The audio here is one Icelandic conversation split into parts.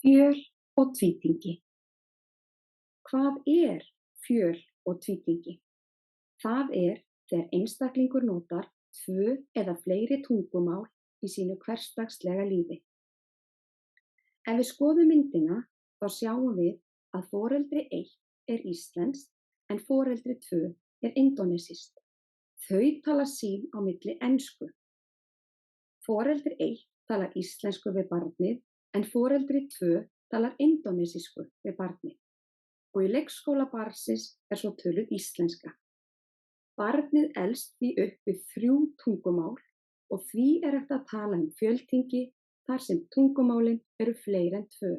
Fjöl og tvítengi. Hvað er fjöl og tvítengi? Það er þegar einstaklingur notar 2 eða fleiri tungumál í sínu hversdagslega lífi. Ef við skoðum myndina þá sjáum við að foreldri 1 er íslenskt en foreldri 2 er indónesískt. Þau tala sín á milli ensku. Foreldri 1 talar íslensku við barnið en foreldri 2 talar indónesísku við barnið. Og í leikskóla barnsins er svo töluð íslenska. Barnið elst því upp við 3 tungumál og því er hægt að tala fjöltengi þar sem tungumálin eru fleiri en 2.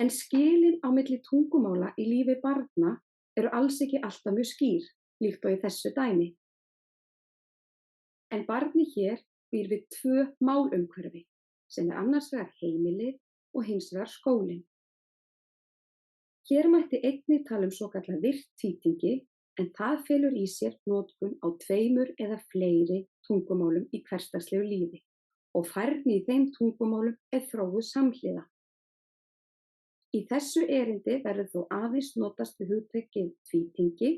En skilin á milli tungumála í lífi barna eru alls ekki alltaf mjög skýr, líkt og í þessu dæmi. En barnið hér býr við 2 málumhverfi, sem er annars vegar heimilið og hins vegar skólinn. Hér mætti einnig tala svokallað virkt tvítengi en það felur í sér notkun á 2 eða fleiri tungumálum í hversdagslegu lífi og færni í þeim tungumálum er þróuð samhliða. Í þessu erindi verður þó aðeins notast við hugtakið tvítengi,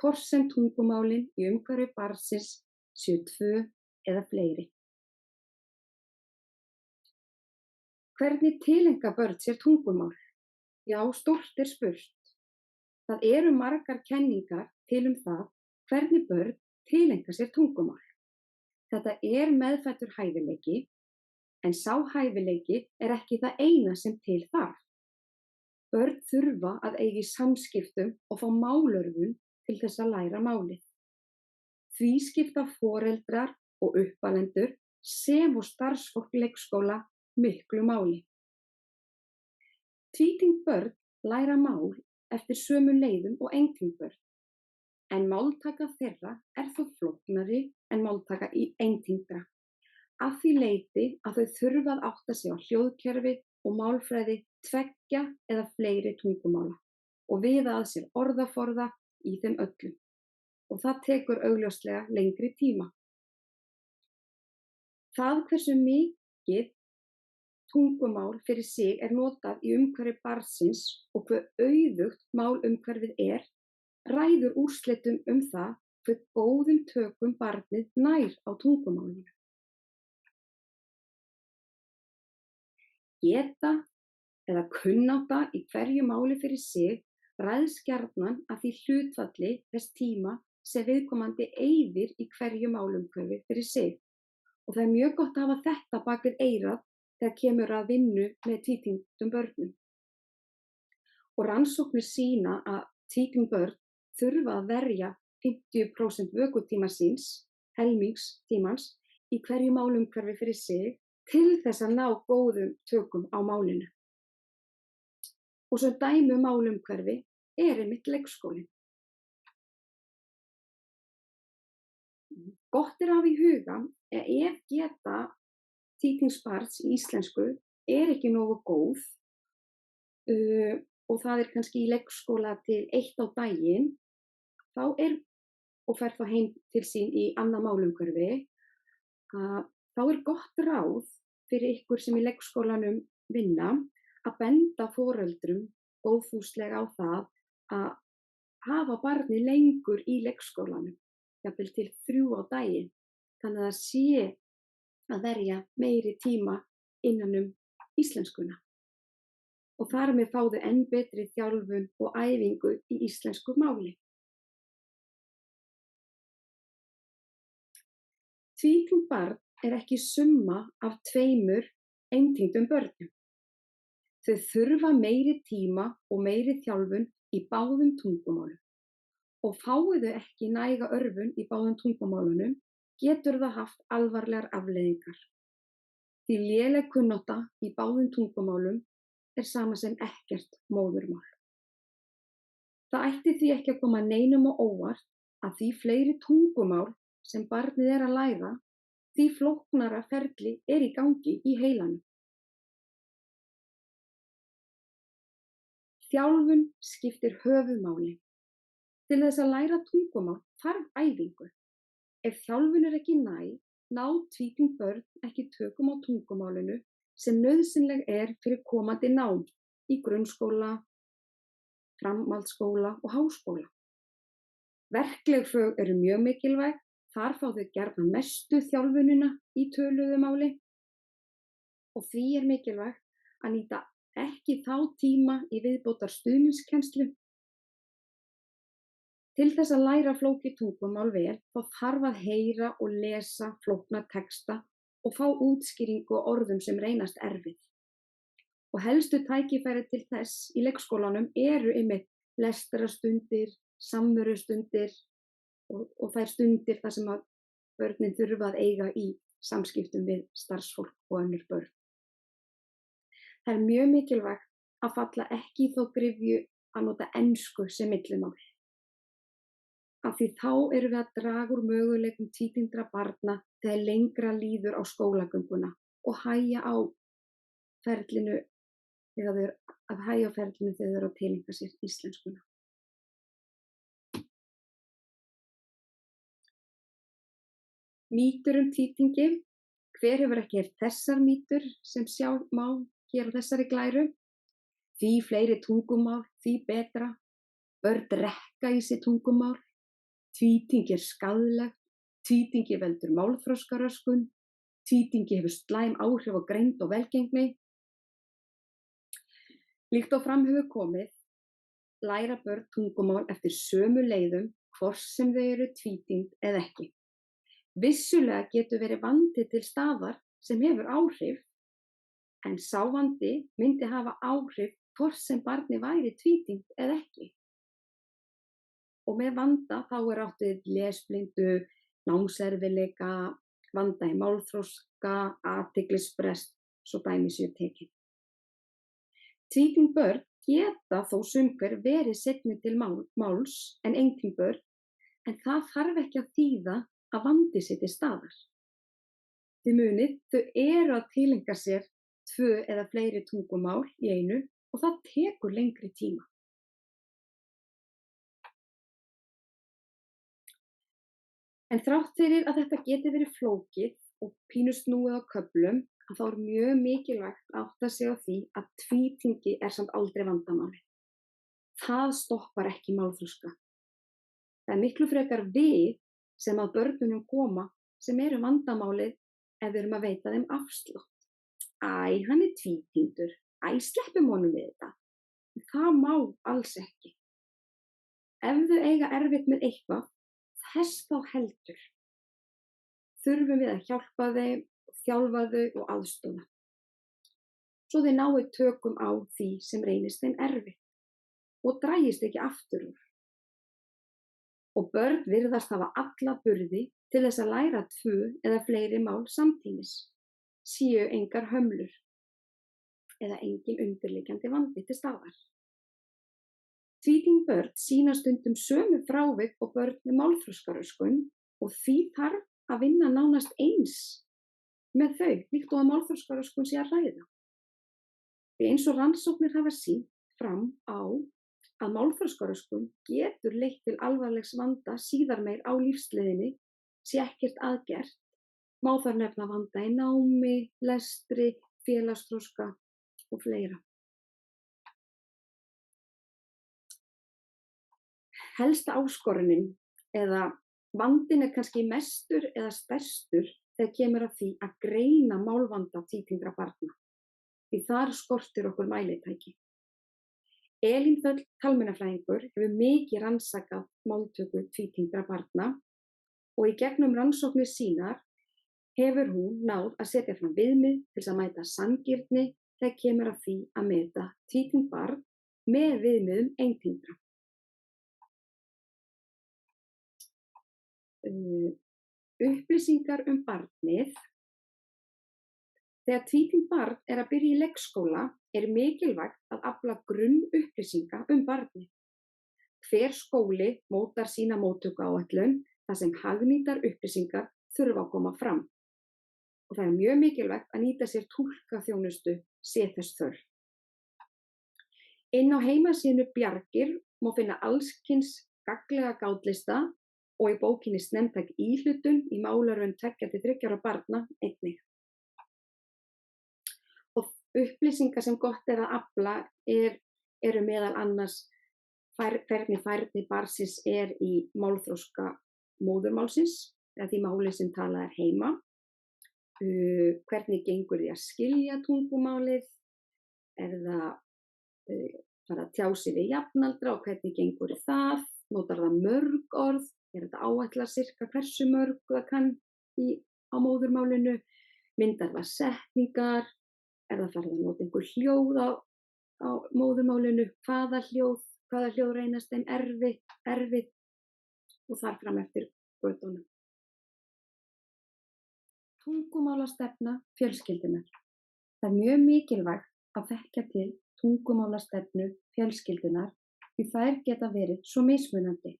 hvort sem tungumálin í umhverfi barnsins séu 2 eða fleiri. Hvernig tileinka börn sér tungumál? Já, stórt er spurt. Það eru margar kenningar til það hvernig börn tileinka sér tungumál. Þetta er meðfæddur hæfileiki, en sá hæfileiki er ekki það eina sem til þarf. Börn þurfa að eiga í samskiptum og fá málörvun til þess að læra málið. Því skipta foreldrar og uppalendur sem og starfsfólk leikskóla miklu máli. Tvíteng börn læra mál eftir sömu leiðum og eintengd börn, en máltaka þeirra er þó flóknari en máltaka í eintengdra, að því leyti að þau þurfa að átta sig á hljóðkerfi og málfræði 2 eða fleiri tungumála og viða að sér orðaforða í þeim öllum, og það tekur augljóslega lengri tíma. Það hversu mikið tungumál fyrir sig er notað í umhverfi barnsins og hve auðugt málumhverfið er, ræður úrslitum það hve góðum tökum barnið nær á tungumálinu. Geta eða kunnátta í hverju máli fyrir sig ræðst gjarnan af því hlutfalli þess tíma sem viðkomandi eyðir í hverju málumhverfi fyrir sig. Og það er mjög gott að hafa þetta bak við eyrað þegar kemur að vinnu með tvítengdum börnum. Og rannsóknir sýna að tvíteng börn þurfa að verja 50% vökutíma síns, helmingstímans, í hverju málumhverfi fyrir sig til þess að ná góðum tökum á málinu. Og svo dæmi málumhverfi er einmitt leikskólinn. Gott er að hafa í huga að ef geta tvítengsbarns í íslensku er ekki nógu góð og það er kannski í leikskóla til 1 á daginn, og fer þá heim til sín í annað málumhverfi, þá er gott ráð fyrir ykkur sem í leikskólanum vinna að benda foreldrum góðfúslega á það að hafa barnið lengur í leikskólanum, jafnvel til 3 á daginn, þannig að það sé að verja meiri tíma innan íslenskuna. Og þar með fáðu enn betri þjálfun og æfingu í íslensku máli. Tvíteng barn er ekki summa af 2 eintengdum börnum. Þau þurfa meiri tíma og meiri þjálfun í báðum tungumálum. Og fáu þau ekki næga örvun í báðum tungumálunum, getur það haft alvarlegar afleiðingar. Því léleg kunnátta í báðum tungumálum er sama sem ekkert móðurmál. Það ætti því ekki að koma neinum á óvart að því fleiri tungumál sem barnið er að læra, því flóknara ferli er í gangi í heilanum. Þjálfun skiptir höfuðmáli. Til þess að læra tungumál þarf æfingu. Ef þjálfun er ekki næg, ná tvíteng börn ekki tökum á tungumálinu sem nauðsynleg fyrir komandi nám í grunnskóla, framhaldsskóla og háskóla. Verkleg fög eru mjög mikilvæg, þar fá þau gjarnan mestu þjálfunina í töluðu máli og því mikilvægt að nýta ekki þá tíma í viðbótar stuðningskennslu. Til þess að læra flókið tungumál vel þá þarf að heyra og lesa flókna texta og fá útskýringu á orðum sem reynast erfið. Og helstu tækifæri til þess í leikskólanum eru einmitt lestrastundir, samverustundir og þær stundir þar sem að börnin þurfa að eiga í samskiptum við starfsfólk og önnur börn. Það mjög mikilvægt að falla ekki í þá gryfju að nota ensku sem millimál. Af því þá erum við að draga úr möguleikum tvítyngdra barna þegar lengra líður á skólagönguna og hægja á ferlinu þegar þau eru að tileinka sér íslenskuna. Mýtur tvítyngji. Hver hefur ekki heyrt þessar mýtur sem sjá má hér á þessari glæru? Því fleiri tungumál, því betra. Börn drekka í sig tungumál. Tvítyngji skaðlegt. Tvítyngji veldur málþroskaröskun. Tvítyngji hefur slæm áhrif á greind og velgengni. Líkt og fram hefur komið, læra börn tungumál eftir sömu leiðum hvort sem þau eru tvítyngd eða ekki. Vissulega getur verið vandi til staðar sem hefur áhrif, en sá vandi myndi hafa áhrif hvort sem barni væri tvítyngd eða ekki. Og með vanda þá átt við lesblindu, námserfiðleika, vanda í málþroska, athyglisbrest, svo dæmi séu tekin. Tvítyngd börn geta þó sum hver verið seinni til máls en eintyngd börn, en það þarf ekki að þýða að vandi sé til staðar. Þið munið, þau eru að tileinka sér 2 eða fleiri tungumál í einu og það tekur lengri tíma. En þrátt fyrir að þetta geti verið flókið og pínusnúið á köflum, að þá mjög mikilvægt að átta sig á því að tvítyngji samt aldrei vandamáli. Það stoppar ekki málþroska. Það miklu frekar við sem að börnunum koma sem eru vandamálið ef við erum að veita þeim afslátt. Æ, hann tvítyngdur. Æ, sleppum honum við þetta. Það má alls ekki. Ef þau eiga erfitt með eitthvað, þess þá heldur. Þurfum við að hjálpa þeim, þjálfa þau og aðstoða. Svo þau nái tökum á því sem reynist þeim erfitt og dragist ekki aftur úr. Og börn virðast hafa alla burði til þess að læra 2 eða fleiri mál samtímis, séu engar hömlur eða engin undirliggjandi vandi til staðar. Tvítyngd börn sýna stundum sömu frávik og börn með málþroskaröskun og því þarf að vinna nánast eins með þau, líkt og að málþroskaröskun sé að ræða. Því eins og rannsóknir hafa sýnt fram á að málþroskaröskun getur leitt til alvarlegs vanda síðar meir á lífsleiðinni sé ekkert aðgert, má þar nefna vanda í námi, lestri, félagsþroska og fleira. Helsta áskorunin eða vandinn kannski mestur eða stærstur þegar kemur að því að greina málvanda tvítyngdra barna. Því þar skortir okkur mælitæki. Elín Þöll talmeinafræðingur hefur mikið rannsakað máltöku tvítyngdra barna og í gegnum rannsóknir sínar hefur hún náð að setja fram viðmið til að mæta sanngirni þegar kemur að því að meta tvítyngd barn með viðmiðum eintengdra. Upplýsingar barnið. Þegar tvítyngd barn að byrja í leikskóla mikilvægt að afla grunnupplýsinga barnið. Hver skóli mótar sína móttökuáætlun þar sem hagnýtar upplýsingar þurfa að koma fram. Og það mjög mikilvægt að nýta sér túlkaþjónustu sé þess þörf. Inn á heimasíðunni Bjargir má finna alls kyns gagnlega gátlista og í bókinni Snemmtæk íhlutun í málaröðum 2 til 3 ára barna einnig. Upplýsingar sem gott er að afla eru meðal annars hvernig færni barnsins í málþroska móðurmálsins, eða því máli sem talað heima, hvernig gengur því að skilja tungumálið, það fara að tjá sig við jafnaldra og hvernig gengur það, notar það mörg orð, þetta áætla sirka hversu mörg það kann á móðurmálinu, myndar það setningar, það farið að nota einhver hljóð á móðurmálinu, hvaða hljóð reynast þeim erfið og þar fram eftir götunum. Tungumálastefna fjölskyldunnar. Það er mjög mikilvægt að þekkja til tungumálastefnu fjölskyldunar því þær geta verið svo mismunandi,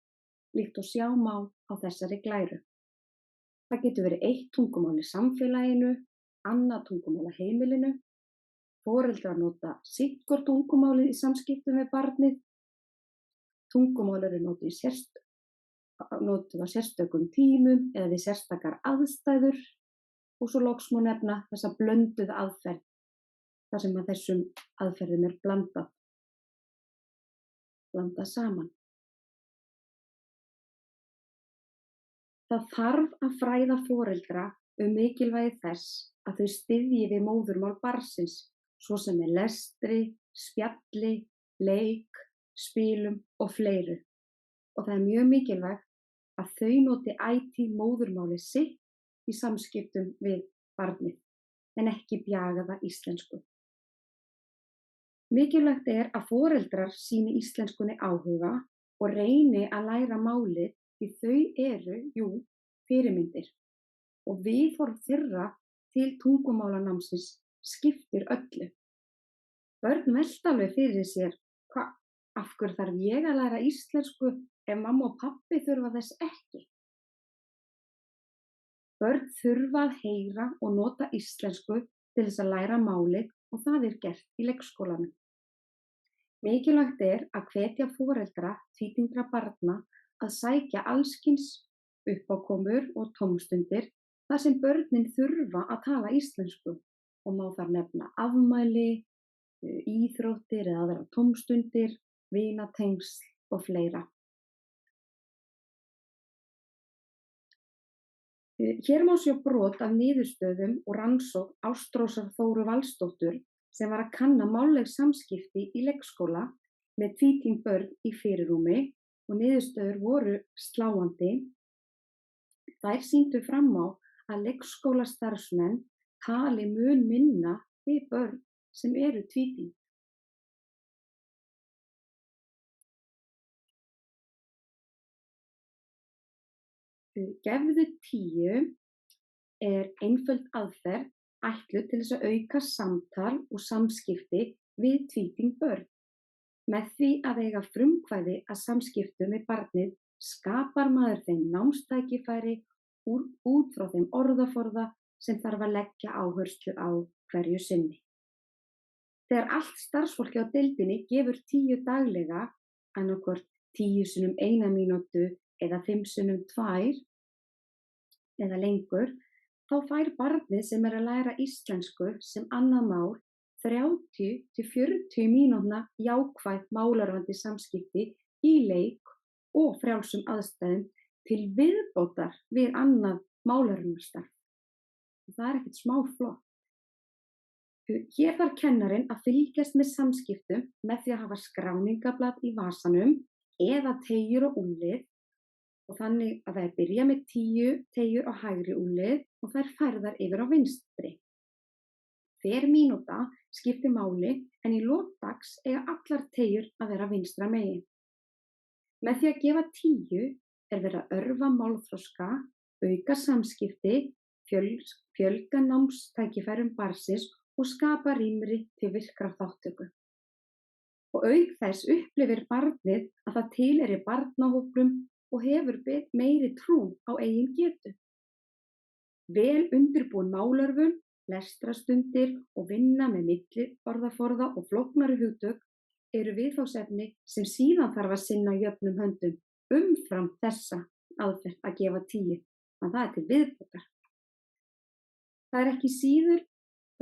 líkt og sjá má á þessari glæru. Það getur verið eitt tungumál í samfélaginu, annað tungumál á heimilinu, foreldrar nota sitt hvort tungumálið í samskiptum við barnið, tungumál eru notuð á sérstökum tímum eða við sérstakar aðstæður og svo loks má nefna þessa blönduð aðferð, þar sem að þessum aðferðum er blandað saman. Það þarf að fræða foreldra mikilvægi þess að þau styðji við móðurmál barnsins, svo sem með lestri, spjalli, leik, spilum og fleiru. Og það er mjög mikilvægt að þau noti ætíð móðurmáli sitt í samskiptum við barnið, en ekki bjagaða íslensku. Mikilvægt er að foreldrar sýni íslenskunni áhuga og reyni að læra málið því þau eru, fyrirmyndir og viðhorf þeirra til tungumálanámsins skiptir öllu. Börn velta alveg fyrir sér, af hverju þarf ég að læra íslensku ef mamma og pabbi þurfa þess ekki? Börn þurfa að heyra og nota íslensku til þess að læra málið og það er gert í leikskólanum. Mikilvægt er að hvetja foreldra tvítyngdra barna að sækja alls kyns uppákomur og tómstundir þar sem börnin þurfa að tala íslensku og má þar nefna afmæli, íþróttir eða aðrar tómstundir, vinatengsl og fleira. Hér má sjá brot af niðurstöðum og rannsókn Ástrósar Þóru Valsdóttur sem var að kanna málleg samskipti í leikskóla með tvítyngd börn í fyrirrúmi og niðurstöður voru sláandi. Þær sýndu fram á að leikskólastarfsmenn tali mun minna við börn sem eru tvítyngd. Gefðu 10 er einföld aðferð ætluð til þess að auka samtal og samskipti við tvítyngd börn. Með því að eiga frumkvæði að samskiptum við barnið skapar maður þeim námstækifæri út frá þeim orðaforða sem þarf að leggja áherslu á hverju sinni. Þegar allt starfsfólki á deildinni gefur 10 daglega, annaðhvort 10 sinnum 1 mínútu eða 5 sinnum 2 eða lengur, þá fær barnið sem er að læra íslensku sem annað mál 30 til 40 mínútna jákvæð málarvandi samskipti í leik og frjálsum aðstæðum til viðbótar við annað málarvandastarf. Það er ekkert smá flott. Hér þarf kennarinn að fylgjast með samskiptum með því að hafa skráningablað í vasanum eða teygjur og úlnlið og þannig að það er byrjað með 10 teygjur á hægri úlnlið og þær færðar yfir á vinstri. Hver mínúta skiptir máli en í lok dags eiga allar teygjur að vera vinstra megin. Með því að gefa 10 er verið að örva málþroska, auka samskipti, fjölga námstækifærum barnsins og skapa rými til virkrar þátttöku. Og auk þess upplifir barnið að það tilheyrir barnahópnum og hefur meiri trú á eigin getu. Vel undirbúin málörvun, lestrastundir og vinna með milliorðaforða og flóknari hugtök eru viðfangsefni sem síðan þarf að sinna jöfnum höndum umfram þessa aðferð að gefa 10, en það er til viðbótar. Það er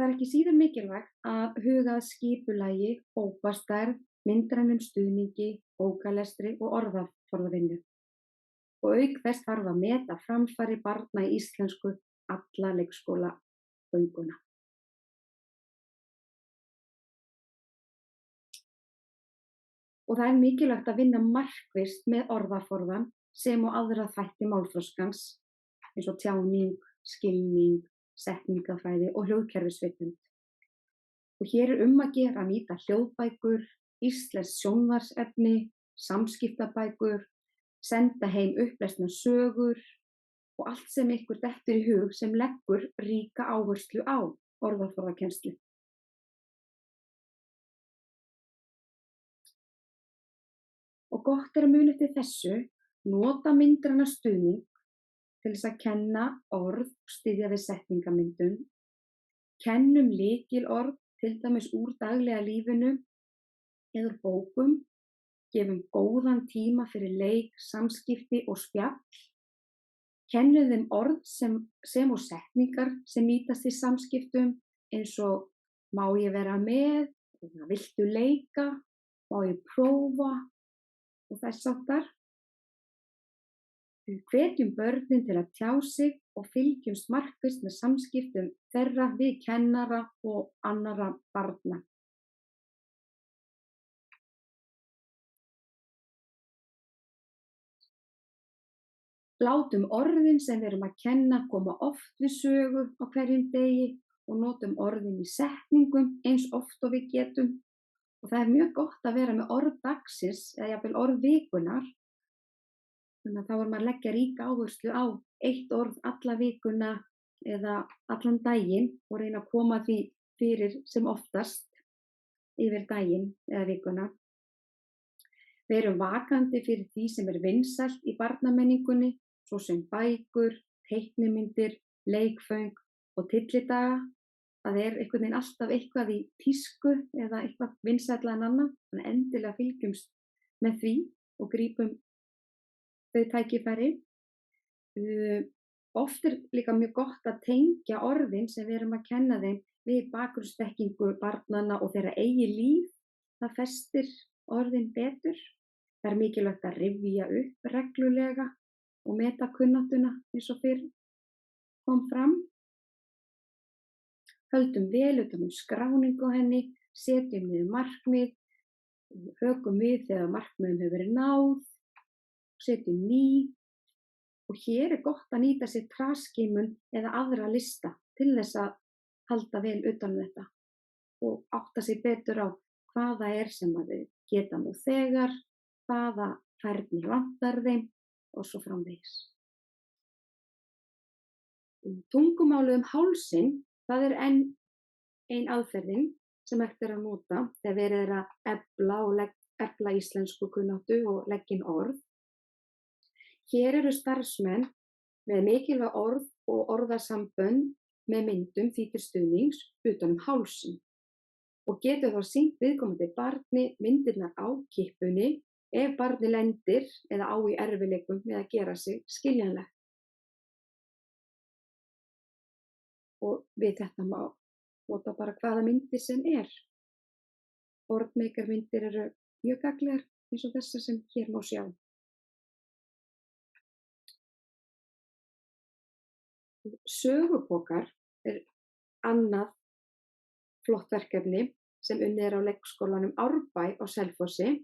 Það er ekki síður mikilvægt að huga að skipulagi, hópastærð, myndrænum stuðningi, bókalestri og orðaforðavinnu. Og auk þess þarf að meta framfari barna í íslensku alla leikskólagönguna. Og það er mikilvægt að vinna markvisst með orðaforðann sem og aðra þætti málþroskans eins og tjáning, skilning, setningafræði og hljóðkerfisvitund. Og hér er að gera að nýta hljóðbækur, íslenskt sjónvarpsefni, samskiptabækur, senda heim upplesnar sögur og allt sem ykkur dettur í hug sem leggur ríka áherslu á orðaforðakennslu. Og gott er að muna eftir þessu, nota myndræna stuðning til þess að kenna orð og styðja við setningamyndun, kennum lykilorð, til dæmis úr daglega lífinu eða úr bókum, gefum góðan tíma fyrir leik, samskipti og spjall, kennum þeim orð sem og setningar sem nýtast í samskiptum eins og má ég vera með, eða viltu leika, má ég prófa og þess háttar. Við hvetjum börnin til að tjá sig og fylgjumst markvisst með samskiptum þeirra við kennara og annarra barna. Látum orðin sem við erum að kenna koma oft við sögu á hverjum degi og notum orðin í setningum eins oft og við getum. Og það er mjög gott að vera með orð dagsins eða jafnvel orð vikunar. Þannig að þá er maður að leggja ríka áherslu á eitt orð alla vikuna eða allan daginn og reyna að koma því fyrir sem oftast yfir daginn eða vikuna. Við erum vakandi fyrir því sem er vinsælt í barnamenningunni, svo sem bækur, teiknimyndir, leikföng og tyllidaga. Það er einhvern veginn alltaf eitthvað í tísku eða eitthvað vinsælla en annað. Þannig endilega fylgjumst með því og grípum þau tækifæri. Oft er líka mjög gott að tengja orðin sem við erum að kenna þeim við bakgrunnsþekkingu barnanna og þeirra eigin líf. Það festir orðin betur. Það er mikilvægt að rifja upp reglulega og meta kunnáttuna eins og fyrr kom fram. Höldum vel utan skráningu á henni, setjum niður markmið, hökum við þegar markmiðum hefur verið náð, setjum ný og hér er gott að nýta sér traskímun eða aðra lista til þess að halda vel utan þetta og átta sig betur á hvaða er sem að þau geta nú þegar, hvaða færni vantar þeim og svo framvegis. Tungumálið hálsinn, það er ein aðferðin sem hægt er að nota þegar verið er að efla íslensku kunnáttu og leggja inn orð. Hér eru starfsmenn með mikilvæg orð og orðasambönd með myndum því til stuðnings utan hálsinn og getur þá sýnt viðkomandi barni myndirnar á kippunni ef barni lendir eða á í erfiðleikum með að gera sig skiljanlegt. Og við þetta má nota bara hvaða myndir sem er. Boardmaker-myndir eru mjög gagnlegar eins og þessar sem hér má sjá. Sögupokar er annað flott verkefni sem unnið er á leikskólanum Árbæ á Selfossi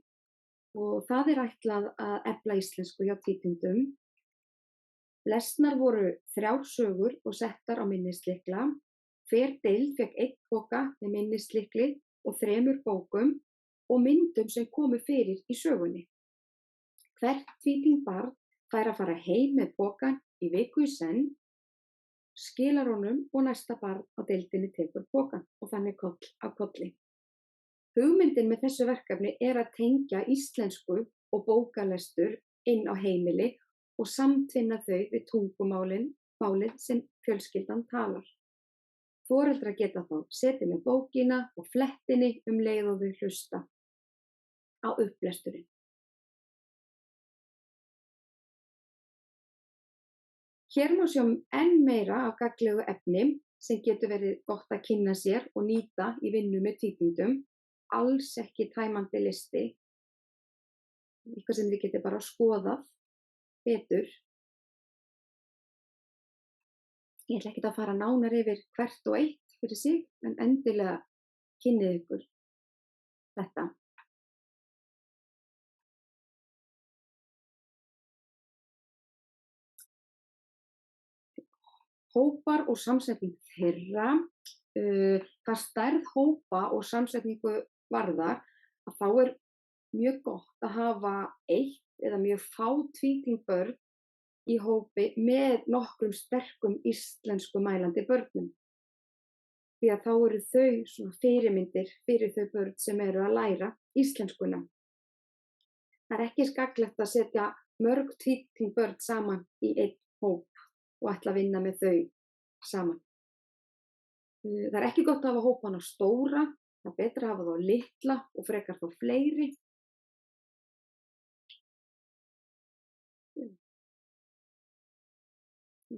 og það er ætlað að efla íslensku hjá tvítyngdum. Lesnar voru 3 sögur og settar á minnislykla. Hver deild fékk 1 poka með minnislykli og 3 bókum og myndum sem komu fyrir í sögunni. Hvert tvítyngt fær að fara heim með pokan í viku í senn, skilar honum og næsta barn á deildinni tekur pokan og þannig koll af kolli. Hugmyndin með þessu verkefni er að tengja íslensku og bókalestur inn á heimili og samtvinna þau við tungumálið sem fjölskyldan talar. Foreldrar geta þá setið með bókina og flettinni leið og þau hlusta á upplesturinn. Hér má sjá enn meira af gagnlegu efni sem getur verið gott að kynna sér og nýta í vinnu með tvítyngdum. Alls ekki tæmandi listi, eitthvað sem þið getur bara skoðað betur. Ég ætla ekki að fara nánar yfir hvert og eitt fyrir sig, en endilega kynnið ykkur þetta. Hópar og samsetning þeirra. Hvað stærð hópa og samsetningu varðar, að þá er mjög gott að hafa eitt eða mjög fá tvítyngd í hópi með nokkrum sterkum íslenskumælandi börnum. Því að þá eru þau svona fyrirmyndir fyrir þau börn sem eru að læra íslenskuna. Það er ekki gagnlegt að setja mörg tvítyngd börn saman í einn hóp og ætla að vinna með þau saman. Það er ekki gott að hafa hópana stóra, það er betra að hafa þá litla og frekar þá fleiri.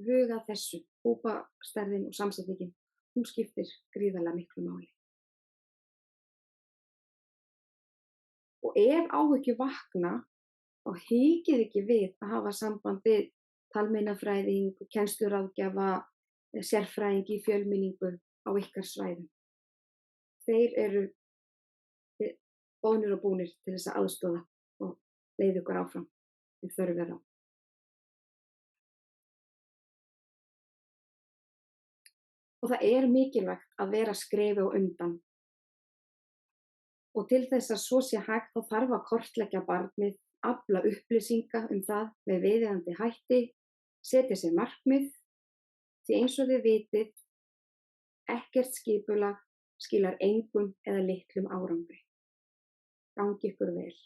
Huga að þessu, hópastærðin og samsetningin, hún skiptir gríðarlega miklu máli. Og ef áhyggjur vakna, þá hikið ekki við að hafa samband við talmeinafræðing, kennsluráðgjafa, sérfræðing í fjölmenningu á ykkar svæðum. Þeir eru boðnir og búnir til þess að aðstoða og leiða ykkur áfram ef þörf er á. Og það er mikilvægt að vera skrefi á undan. Og til þess að svo sé hægt þá þarf að kortleggja barnið, afla upplýsinga það með viðeigandi hætti, setja sér markmið, því eins og þið vitið, ekkert skipulag skilar engum eða litlum árangri. Gangi ykkur vel.